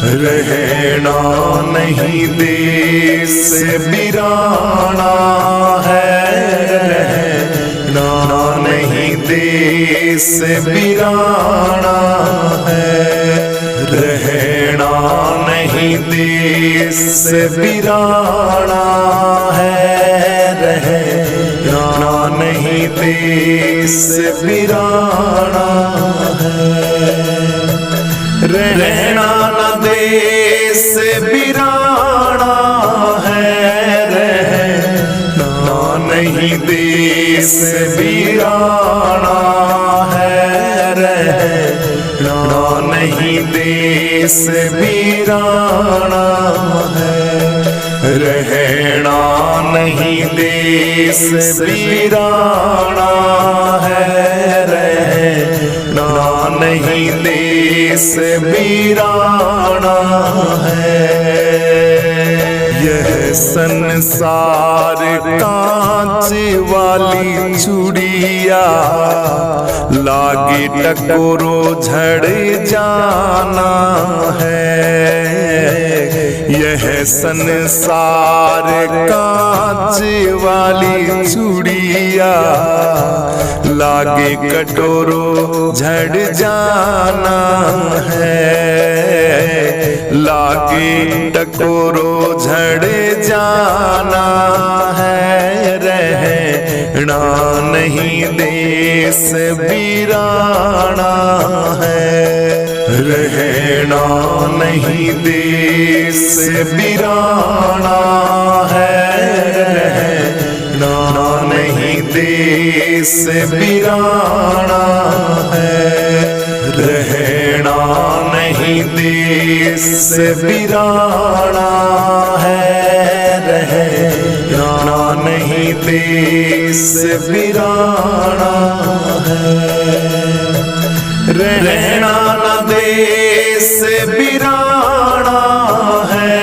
रहना नहीं देश बिराना है, रहना नहीं देश बिराना है, रहना नहीं देश बिराना है, रहना नहीं देश बिराना है, रहना न देश बिराना है, रहना नहीं देश बिराना है, रहना नहीं देश बिराना है, रहना नहीं देश बिराना है, रहना नहीं देश बिराना है। यह संसार कांच वाली चूड़िया, लागे टकोरो झड़ जाना है। यह संसार कांच वाली चूड़िया, लागे कटोरो झड़ जाना है, लागे टकोरो झड़ जाना है, रहना नहीं देश बिराना है, रहना नहीं देश बिराना है, रहना नहीं देश बिराना है, रहना नहीं देश बिराना है, रहना नहीं देश बिराना है, रहना न देश बिराना है,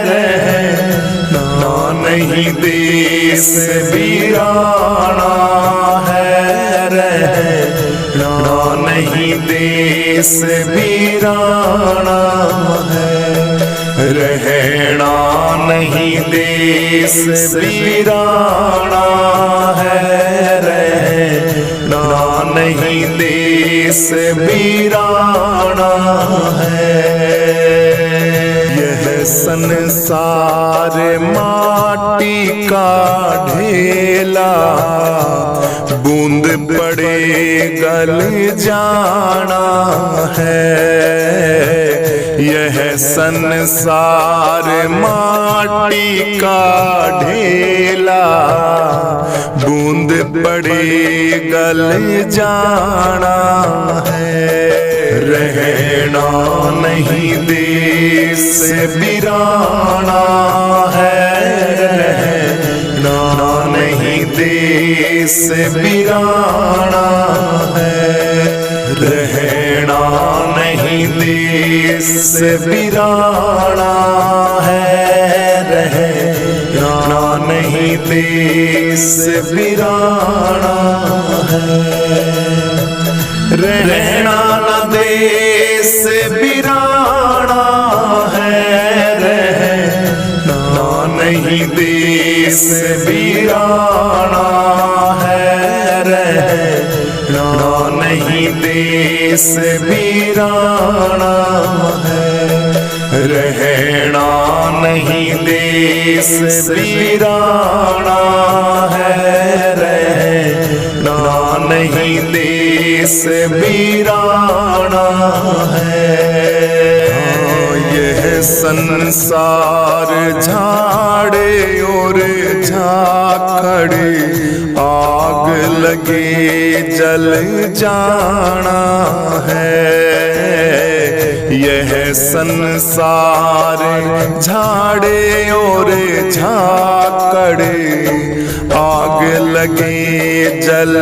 रहना नहीं देश बिराना है, रहना नहीं देश बिराना है, रहना नहीं देश बिराना है, रहना नहीं देश बिराना है। यह संसार माटी का ढेला, बूंद पड़े गल जाना है। यह संसार माटी का ढेला, बूंद पड़े गल जाना है, रहना नहीं देश बिराना है, रहना नहीं देश बिराना है, रहना नहीं देश बिराना है, रहना नहीं देश बिराना है, रहना न देश बिराना है, रहना नहीं देश बिराना है, रहना नहीं देश बिराना है, रहना नहीं देश बिराना है, रहना नहीं देश बिराना है। यह संसार झाड़े और झाखड़े, आग लगे जल जाना है। यह संसार झाड़े और झाकड़े, आग लगे जल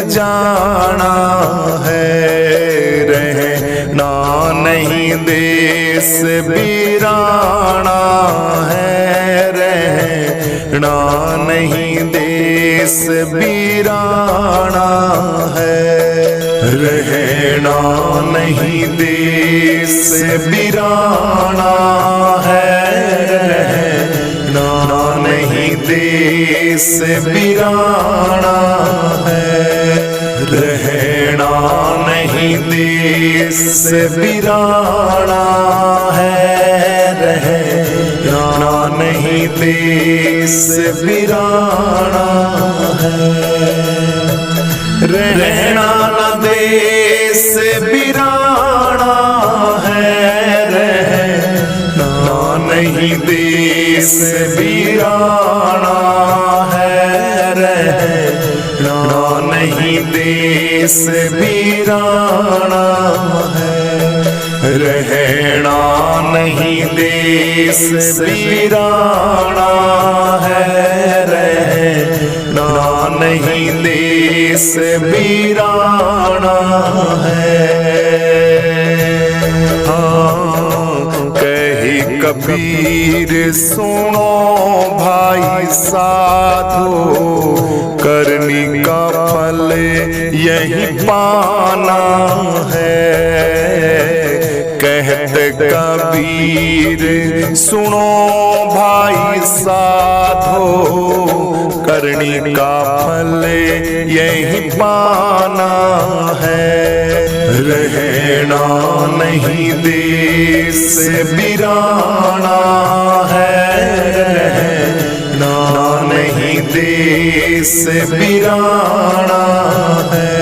जाना है, रहना नहीं देश बिराना है, रहना नहीं देश बिराना है, रहना नहीं देश बिराना देश वीराना है, रहना नहीं देश वीराना है, रहना नहीं देश वीराना है, रहना न देश वीराना है, रहना नहीं देश वीराना है, रहना नहीं देश वीराना है, रहना नहीं देश वीराना है, रहना नहीं देश वीराना है। हाँ कही कबीर सुनो भाई साधो, करनी का फल यही पाना है, कहते कबीर सुनो भाई साधो, करनी का फल यही पाना है, रहना नहीं देश वीराना है, रहना नहीं देश वीराना है,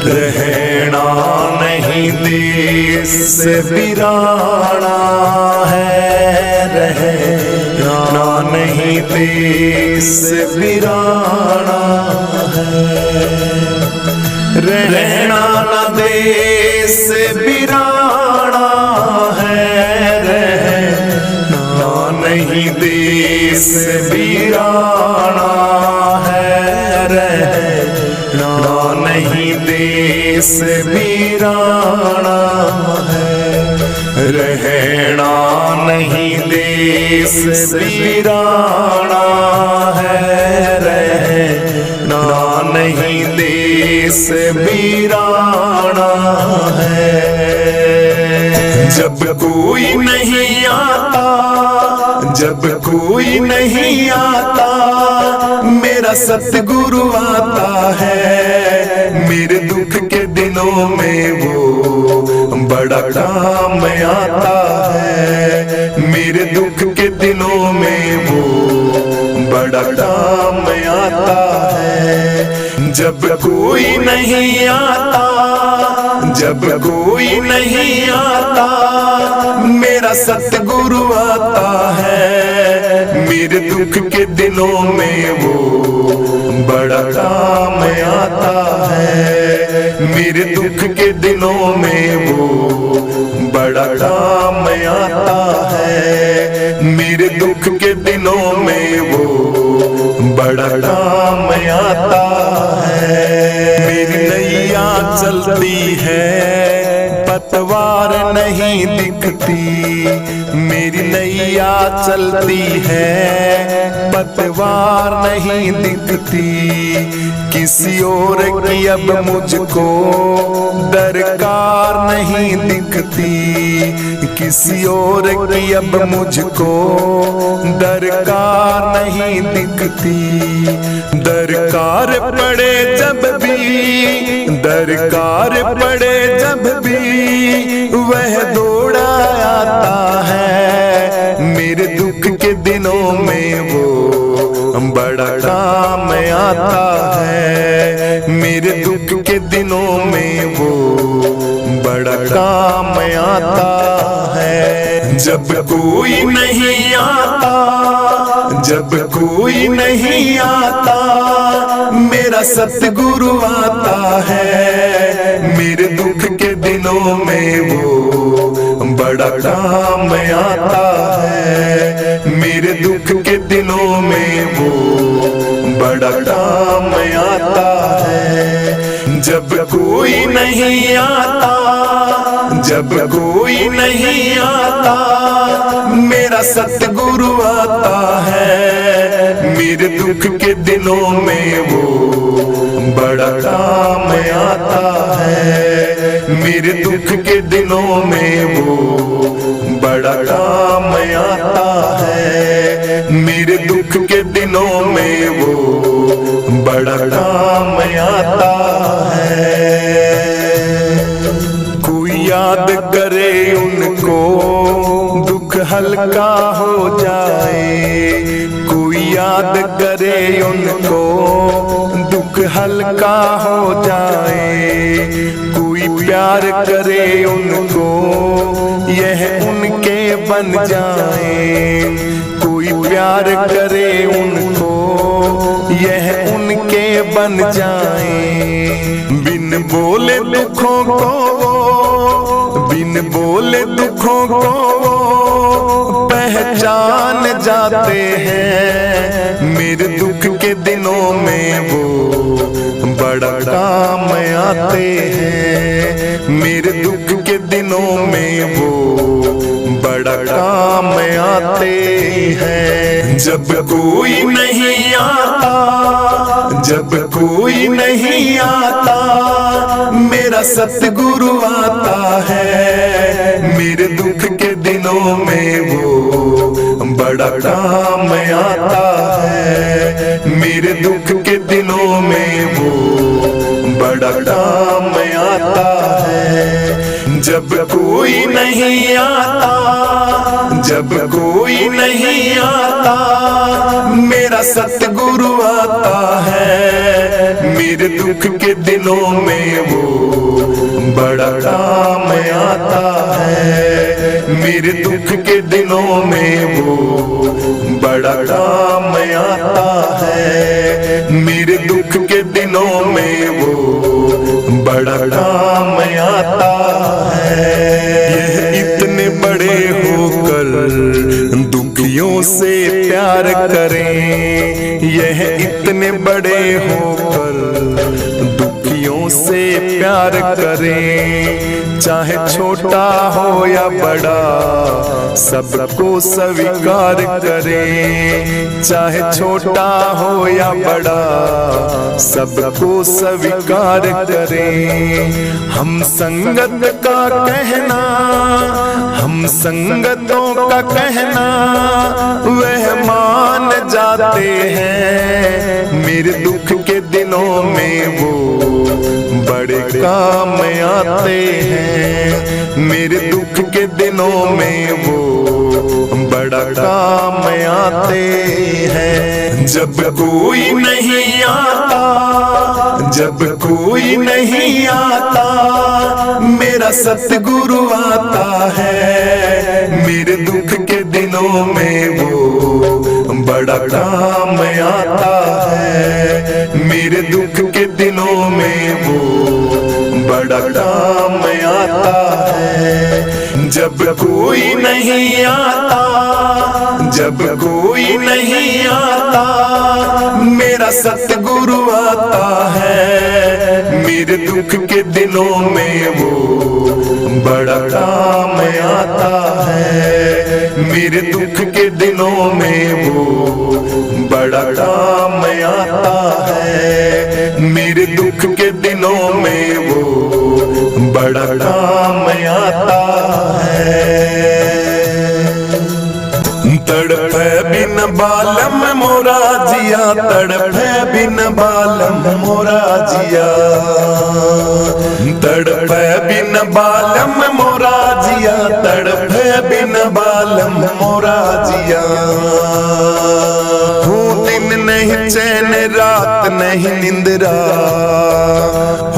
रहना नहीं देश वीराना है, रहना नहीं देश वीराना है, रहना न देश वीराना है, रहना नहीं देश वीराना है, रहना नहीं देश वीराना है, रहना नहीं देश वीराना है, रहना नहीं देश वीराना है। जब कोई नहीं आता, जब कोई नहीं आता, मेरा सतगुरु आता है, मेरे दुख के दिनों में वो बड़ा काम आता है, मेरे दुख के दिनों में वो बड़ा काम आता है। जब कोई नहीं आता, जब कोई नहीं आता, मेरा सतगुरु आता है, मेरे दुख के दिनों में वो बड़ा काम आता है, मेरे दुख के दिनों में वो बड़ा काम आता है, मेरे दुख के दिनों में वो बड़ा काम आता है। मेरी नैया चलती है, पतवार नहीं दिखती, मेरी नैया चलती है, पतवार नहीं दिखती, किसी और की अब मुझको दरकार नहीं दिखती, किसी और की अब मुझको दरकार नहीं दिखती, दरकार पड़े जब भी, दरकार पड़े जब भी, वह दौड़ा आता है, मेरे दुख के दिनों में वो बड़ा काम आता है, मेरे दुख के दिनों में वो बड़ा काम आता है। जब कोई नहीं आता, जब कोई नहीं आता, मेरा सतगुरु आता है, मेरे दुख के दिनों में वो बड़ा काम आता है, मेरे दुख के दिनों में वो बड़ा काम आता है। जब कोई नहीं आता, जब कोई नहीं आता, मेरा सतगुरु आता है, मेरे दुख के दिनों में वो बड़ा काम आता है, मेरे दुख के दिनों में वो बड़ा काम आता है, मेरे दुख दुख के दिनों में वो बड़ा काम आता है। कोई याद करे उनको दुख हल्का हो जाए, कोई याद करे उनको दुख हल्का हो जाए, कोई प्यार करे उनको यह उनके बन जाए, कोई प्यार करे उनको यह उनके बन जाए। बिन बोले दुखों को, बिन बोले दुखों को पहचान जाते हैं। मेरे दुख के दिनों में वो बड़ा काम आते हैं। मेरे दुख के दिनों में वो बड़ा काम आते हैं। जब कोई नहीं आता, जब कोई नहीं आता, मेरा सतगुरु आता है। मेरे दुख के दिनों में वो बड़ा काम आता है। मेरे दुख के दिनों में वो बड़ा काम आता है। जब कोई नहीं आता, जब कोई नहीं आता, मेरा सतगुरु आता है। मेरे दुख के दिनों में वो बड़ा काम आता है। मेरे दुख के दिनों में वो बड़ा काम आता है। मेरे दुख के दिनों में वो बड़ा काम आता है। यह इतने बड़े होकर दुखियों से प्यार करें, यह इतने बड़े होकर दुखियों से प्यार करें। चाहे छोटा हो या बड़ा सबको स्वीकार करें। चाहे छोटा हो या बड़ा सबको स्वीकार करें। हम संगत का कहना, हम संगतों का कहना वह मान जाते हैं। मेरे दुख के दिनों में वो बड़े काम आते हैं। मेरे दुख के दिनों में वो बड़ा काम आते हैं। जब कोई नहीं आता, जब कोई नहीं आता, मेरा सतगुरु आता है। मेरे दुख के दिनों में वो बड़ा काम आता है। मेरे दुख के दिनों में वो बड़ा काम आता है। जब कोई नहीं आता, जब कोई नहीं आता, मेरा सतगुरु आता है। मेरे दुख के दिनों में वो बड़ा काम आता है। मेरे दुख के दिनों में वो बड़ा काम आता है। मेरे दुख के दिनों में वो बड़ा काम आता है। तड़पे बिन बालम मोरा जिया, तड़पे बिन बालम मोरा जिया, तड़पे बिन बालम मोरा जिया, तड़पे बिन बालम मोरा जिया। हो दिन नहीं चैन, रात नहीं निंद्रा,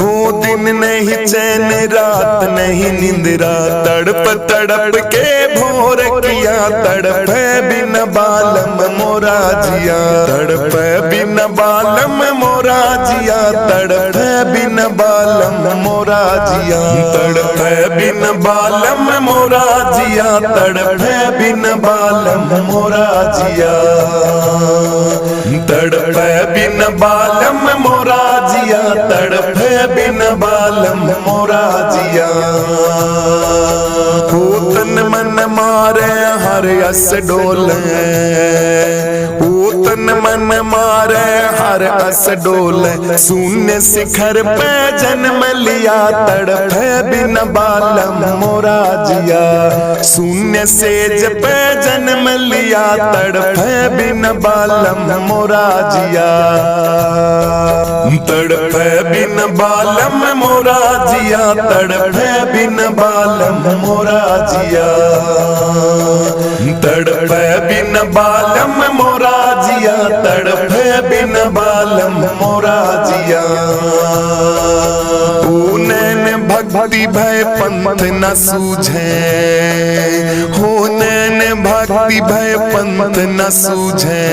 हो दिन नहीं चैन, रात नहीं निंद्रा। तड़प तड़प के भोर किया, तड़पे बिन बालम मोरा जिया, तड़पे बिन बालम मोरा जिया, तड़पे बिन बालम मोरा जिया, तड़पे बिन बालम मोरा जिया, तड़पे बिन बालम मोरा जिया, तड़पे बिन बालम मोरा जिया, तड़पे बिन बालम मोरा जिया। हो तन मन मारे हर अस डोले, हो तन मन मारे हर अस डोले। शून्य शिखर पे जन्म लिया तड़पे बिन बालम मोरा जिया, शून्य सेज पे जन्म लिया तड़पे बिन बालम मोरा जिया, तड़पे बिन बालम मोरा जिया, तड़पे बिन बालम मोरा जिया, तड़पे बिन बालम मोरा जिया, तड़पे बिन बालम मोरा जिया। ओ नैन भक्ति भय पंथ न सूझे, हो नैन भक्ति भय पंथ न सूझे।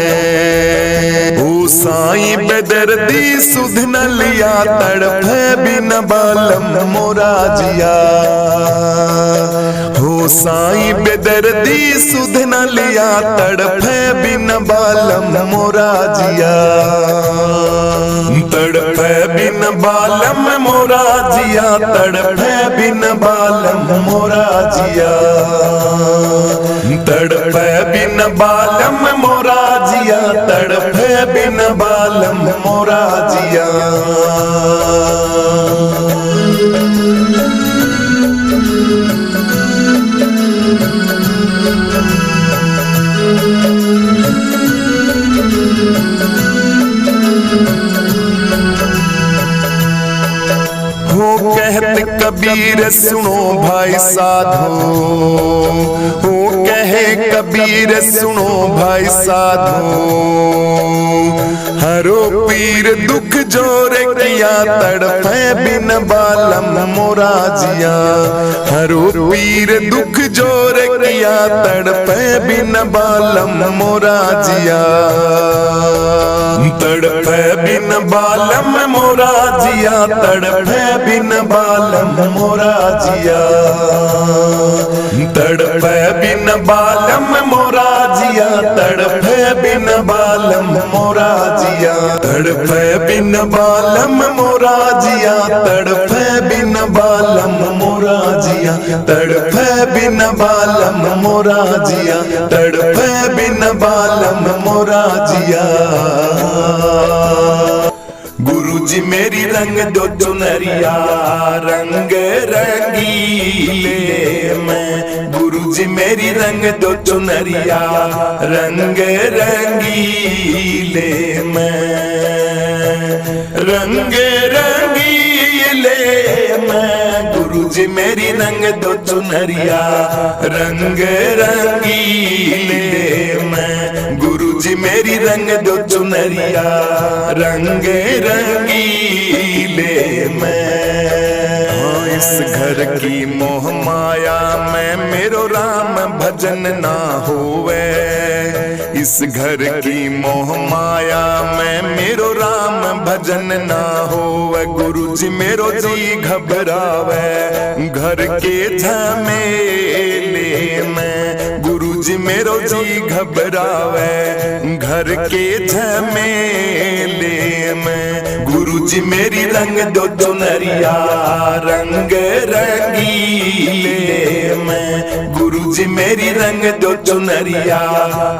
ओ साईं बेदर्दी सुध न लिया तड़पे बिन बालम मोरा जिया, हो साईं बेदर्दी सुध न लिया तड़पे बिन बालम मोरा जिया, तड़पे बिन बालम मोरा जिया, तड़पे बिन बालम मोरा जिया, तड़पे बिन बालम मोरा जिया, तड़पे बिन बालम मोरा जिया। हो कहत कबीर सुनो भाई साधो, हो कहे कबीर सुनो भाई साधो। हरो पीर दुख जोरे किया तड़पे बिन बालम मोरा जिया, हरो पीर दुख जोरे किया तड़पे बिन बालम मोरा जिया, तड़पे बिन बालम मोरा जिया, तड़पे बिन बालम मोरा जिया, तड़पे बिन बालम मोरा जिया, तड़पे बिन बालम मोरा जिया, तड़पे बिन बालम मोरा जिया, तड़पे बिन बालम मोरा जिया, तड़पे बिन बालम मोरा जिया, तड़पे बिन बालम मोरा जिया। गुरुजी मेरी रंग दो चुनरिया रंग रंगीले मैं, गुरुजी मेरी रंग दो चुनरिया रंग रंगीले मैं, रंग रंगीले मैं। गुरुजी मेरी रंग दो चुनरिया रंग रंगीले मैं, गुरुजी मेरी रंग दो चुनरिया रंग रंगीले मैं। हाँ इस घर की मोह माया में मेरो राम भजन ना होवे, इस घर की मोह माया में मेरो राम भजन ना होवे। गुरुजी मेरो जी घबरावे घर के झमेले में, गुरुजी मेरो जी घबरावे घर के झमेले में। गुरुजी मेरी रंग दो चुनरिया रंग रंगीले में, गुरुजी मेरी रंग दो चुनरिया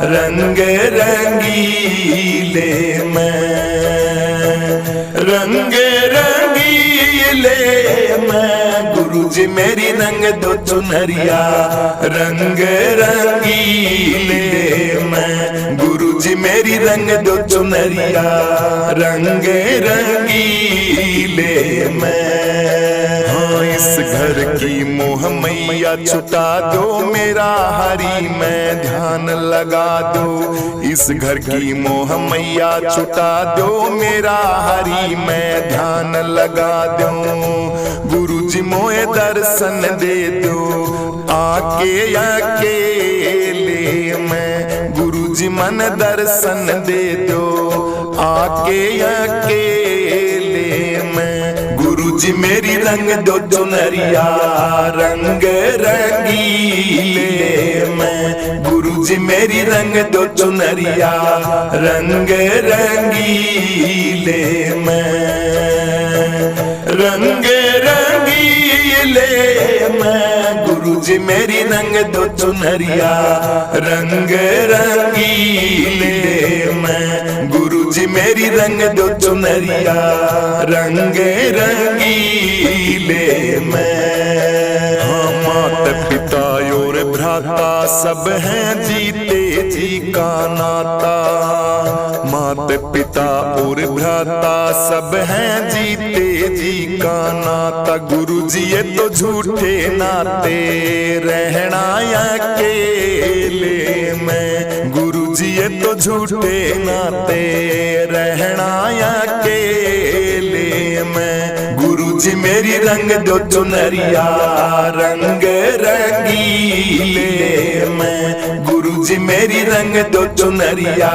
रंग रंगीले में, रंग रंगीले में। गुरुजी मेरी रंग दो चुनरिया रंग रंगीले में, गुरुजी मेरी रंग दो चुनरिया रंग रंगीले में। हाँ इस घर की मोह मैया छुटा दो मेरा हरि में ध्यान लगा दो, इस घर की मोह मैया छुटा दो मेरा हरि में ध्यान लगा दो। गुरुजी मोए दर्शन दे दो आके अकेले में, गुरुजी मन दर्शन दे दो आके अकेले में। गुरुजी मेरी रंग दो चुनरिया रंग रंगीले में, गुरुजी मेरी रंग दो चुनरिया रंग रंगीले में, रंग रंगीले में। गुरु जी मेरी रंग दो चुनरिया रंग रंगीले मैं, गुरु जी मेरी रंग दो चुनरिया रंग रंगीले मैं। हाँ माता पिता और भ्राता सब हैं जीते जी का नाता, माता पिता और भ्राता सब हैं जीते जी का नाता। गुरु जी ये तो झूठे नाते रहना अकेले मैं, गुरु जी ये तो झूठे नाते रहना अकेले मैं। गुरु जी मेरी रंग दो चुनरिया रंग रंगीले मैं, गुरु जी मेरी रंग दो चुनरिया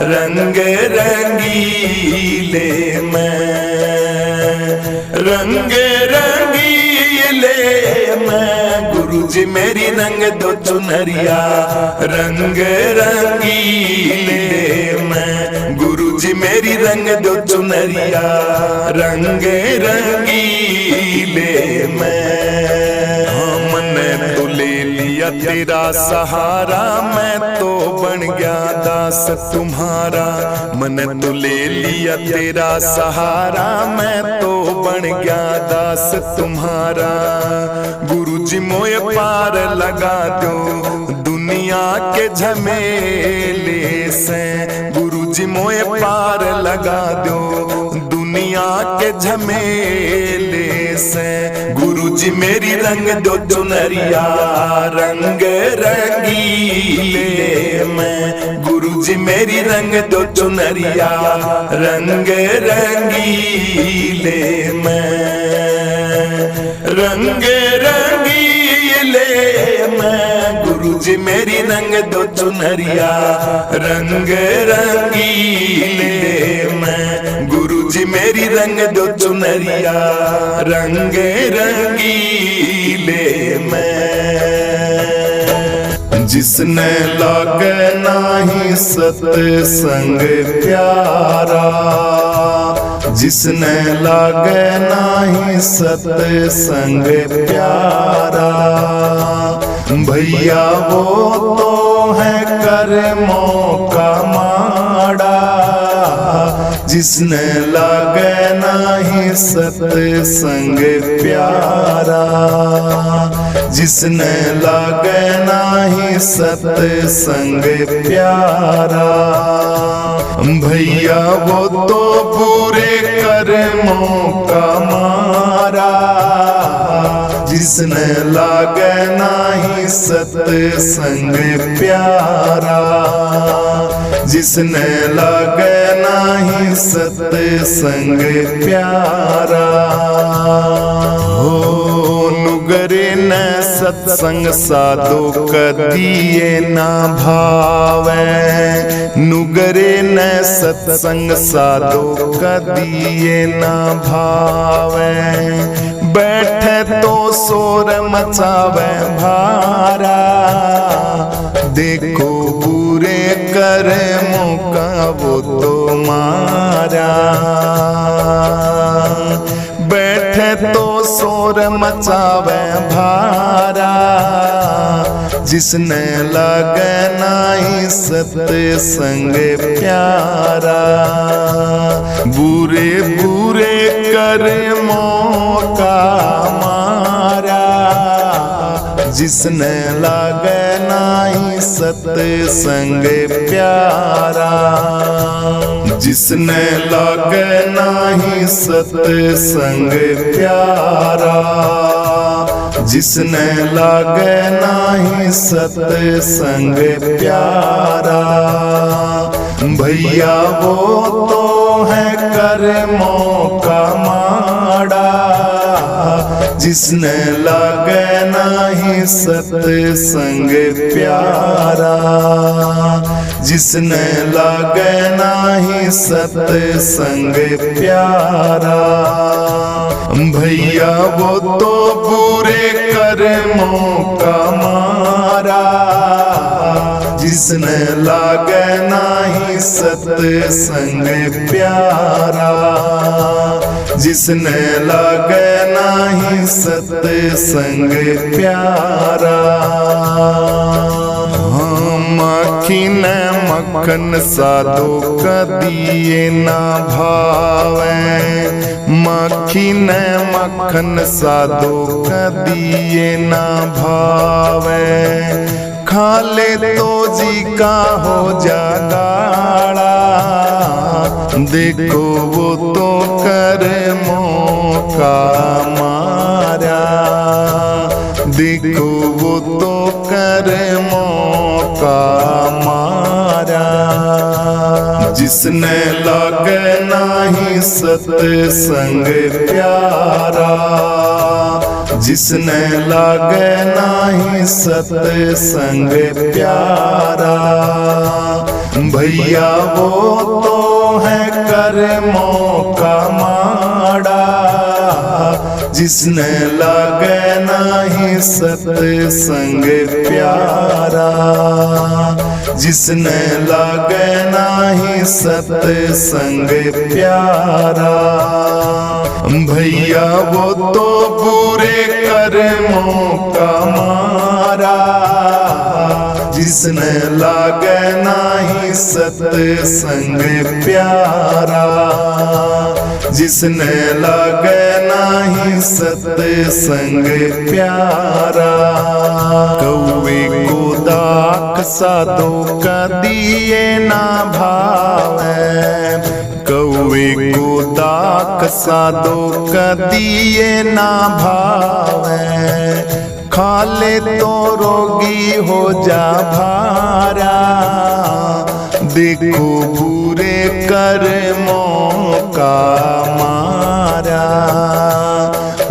रंग रंगीले मैं, रंग रंगीले मैं। गुरु जी मेरी रंग दो चुनरिया रंग रंगीले मैं, गुरु जी मेरी रंग दो चुनरिया रंग रंगीले मैं। हमने तो ले लिया तेरा सहारा, मैं तो बन गया दास तुम्हारा। मैंने तो ले लिया तेरा सहारा, मैं तो बन गया दास तुम्हारा। गुरु जी मोए पार लगा दो दुनिया के झमेले से, गुरु जी मोए पार लगा दो दुनिया के झमेले से। गुरु जी मेरी रंग दो चुनरिया रंग रंगीले मैं, गुरु जी मेरी रंग दो चुनरिया रंग रंगीले मैं, रंग रंगीले मैं। गुरु जी मेरी रंग दो चुनरिया रंग रंगीले मैं, गुरु जी मेरी रंग दो चुनरिया रंग रंगीले मैं। जिसने लागे नाही सत्संग प्यारा, जिसने लागे नाही सत्संग प्यारा, भैया वो तो है कर्मों का माड़ा। जिसने लागे नाही सत्संग प्यारा, जिसने लागे नाही सत्संग प्यारा, भैया वो तो पूरे कर्मों का मारा। जिसने लागे नाही सत्संग प्यारा, जिसने लागे नाही सत्संग प्यारा। हो नुगरे न सत्संग साधो कदिए ना भावे, नुगरे न सत्संग साधो कदिए ना भावे। बैठे तो शोर मचावे भारा, देखो बुरे कर्मों का वो तो मारा। बैठे तो शोर मचावे भारा, जिसने लागे नाही सत्संग प्यारा। बुरे बुरे कर्मों का मारा, जिसने लागे नाही सत्संग प्यारा। जिसने लागे नाही सत्संग प्यारा, जिसने लागे नाही सत्संग प्यारा। भैया वो तो है कर्मों का माड़ा। जिसने लागे नाही सत्संग प्यारा, जिसने लागे नाही सत्संग प्यारा। भैया वो तो बुरे कर्मों का मारा। जिसने लागे नाही सत्संग प्यारा, जिसने लागे नाही सत्संग प्यारा। माखी ने मक्खन साधो कदिए ना भावे, माखी ने मक्खन साधो कदिए ना भावे। खा ले तो जी का हो जा गाड़ा, देखो वो तो कर्मों का मारा, देखो वो तो कर्मों का मारा। जिसने लागे नाही सत्संग प्यारा, जिसने लागे नाही सत्संग प्यारा। भैया वो तो है कर्मों का माड़ा, जिसने लागे नाही सत्संग प्यारा, जिसने लागे नाही सत्संग प्यारा। भैया वो तो बुरे कर्मों का मारा, जिसने लागे नाही सत्संग प्यारा, जिसने लागे नाही सत्संग प्यारा। कौवे को दाख साधो कदिए ना भावे, कौवे को दाख साधो कदिए ना भावे। खा ले तो रोगी हो जा भारा, देखो बुरे कर्मों का मारा,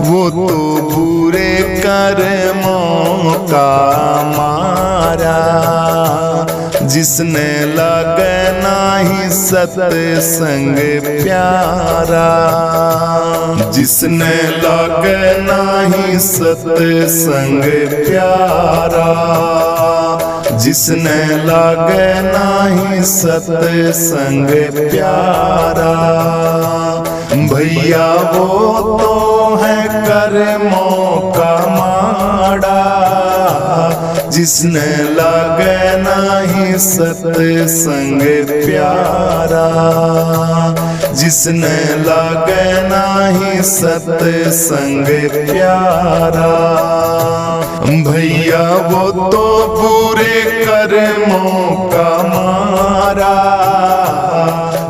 वो तो बुरे कर्मों का मारा। जिसने लागे नाही सत्संग प्यारा, जिसने लागे नाही सत्संग प्यारा, जिसने लागे नाही सत्संग प्यारा। भैया वो तो है कर्मों का माड़ा, जिसने लागे नाही सत्संग प्यारा, जिसने लागे नाही सत्संग प्यारा। भैया वो तो बुरे कर्मों का मारा,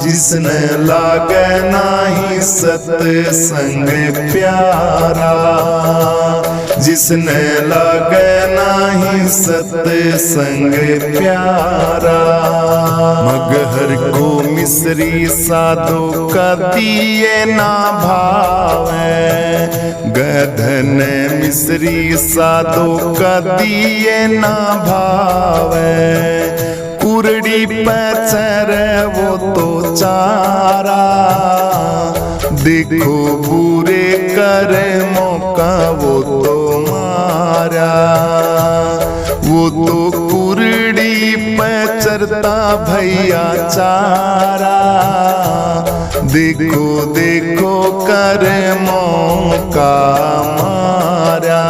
जिसने लागे नाही सत्संग प्यारा, जिसने लागे नाही सत्संग प्यारा। मगहर को मिश्री साधो कदिए ना भावे, गधन मिश्री साधो कदिए ना भावे। कुरड़ी पैचर वो तो चारा, देखो बुरे कर्मों का वो तो मारा, वो तो कुरड़ी पैचरता भैया चारा। देखो देखो कर्मों का मारा,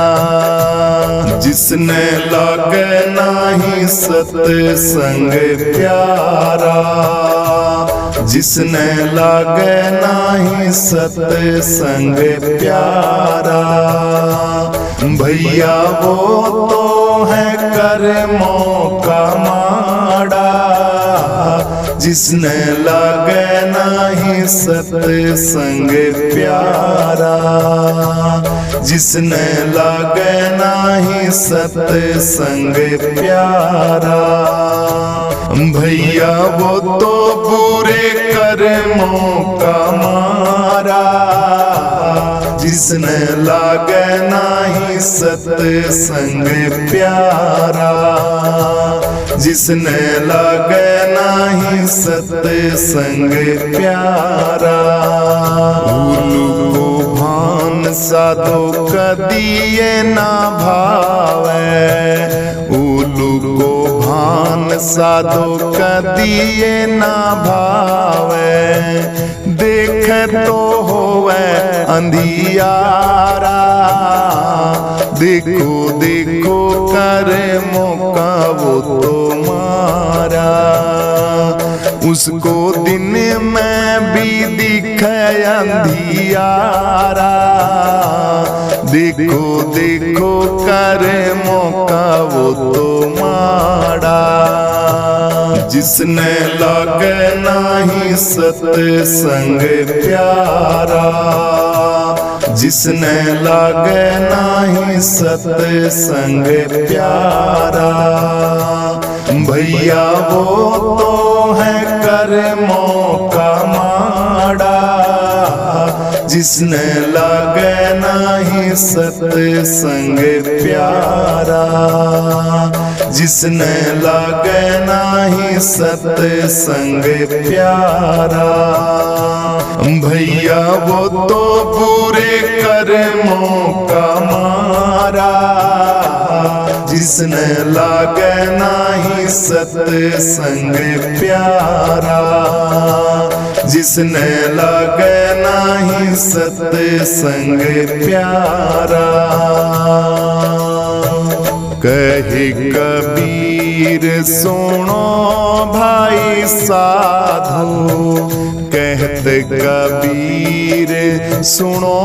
जिसने लागे नाही सत्संग प्यारा, जिसने लागे नाही सत्संग प्यारा। भैया वो तो है कर्मों का माड़ा, जिसने लागे नाही सत्संग प्यारा, जिसने लागे नाही सत्संग प्यारा। भैया वो तो बुरे कर्मों का मारा, जिसने लागे नाही सत्संग प्यारा, जिसने लागे नाही सत्संग प्यारा। उल्लू को भान साधो कदिए ना भावे, उल्लू को भान साधो कदिए ना भावे। देख तो होवे अंधियारा। देखो देखो कर मौका वो तो मारा, उसको दिन में भी दिखे अंधियारा। देखो देखो कर मौका वो तो माड़ा। जिसने लागे नाही सत्संग प्यारा, जिसने लागे नाही सत्संग प्यारा। भैया वो तो है कर्मों का माड़ा। जिसने लागे नाही सत्संग प्यारा, जिसने लागे नाही सत्संग प्यारा। भैया वो तो बुरे कर्मों का मारा। जिसने लागे नाही सत्संग प्यारा, जिसने लागे नाही सत्संग प्यारा। कहे कबीर सुनो भाई साधो, कहते कबीर सुनो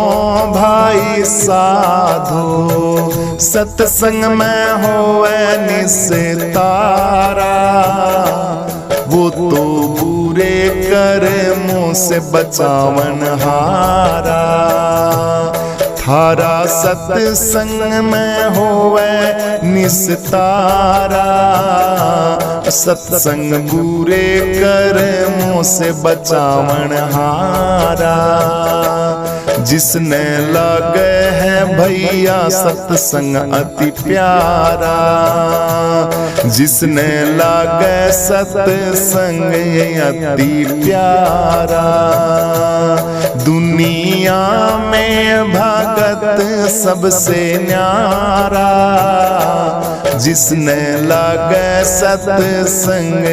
भाई साधो। सत्संग में होवे निस्तारा, वो तो बुरे कर्मों से बचावन हारा। थारा सत्संग में होवे निस्तारा, सत्संग बुरे कर्मों से बचावन हारा। जिसने लागे है भैया सत्संग अति प्यारा, जिसने लागे सत्संग अति प्यारा। दुनिया में भगत सबसे न्यारा, जिसने लागे सत्संग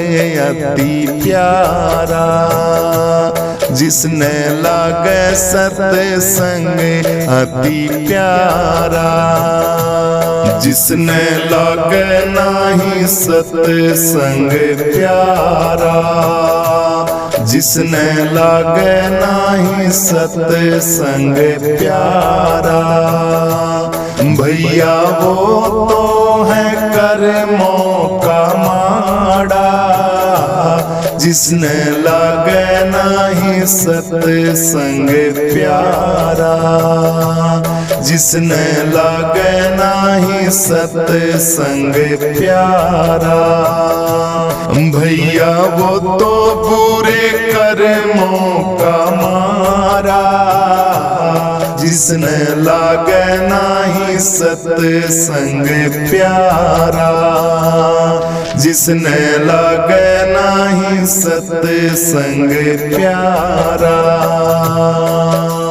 अति प्यारा। जिसने लागे सत्संग अति प्यारा। जिसने लागे नाही सत्संग प्यारा, जिसने लागे नाही सत्संग प्यारा। भैया वो तो है कर्मों का माड़ा। जिसने लागे नाही सत्संग प्यारा, जिसने लागे नाही सत्संग प्यारा। भैया वो तो बुरे कर्मों का मारा। जिसने लागे नाही सत्संग प्यारा, जिसने लागे नाही सत्संग प्यारा।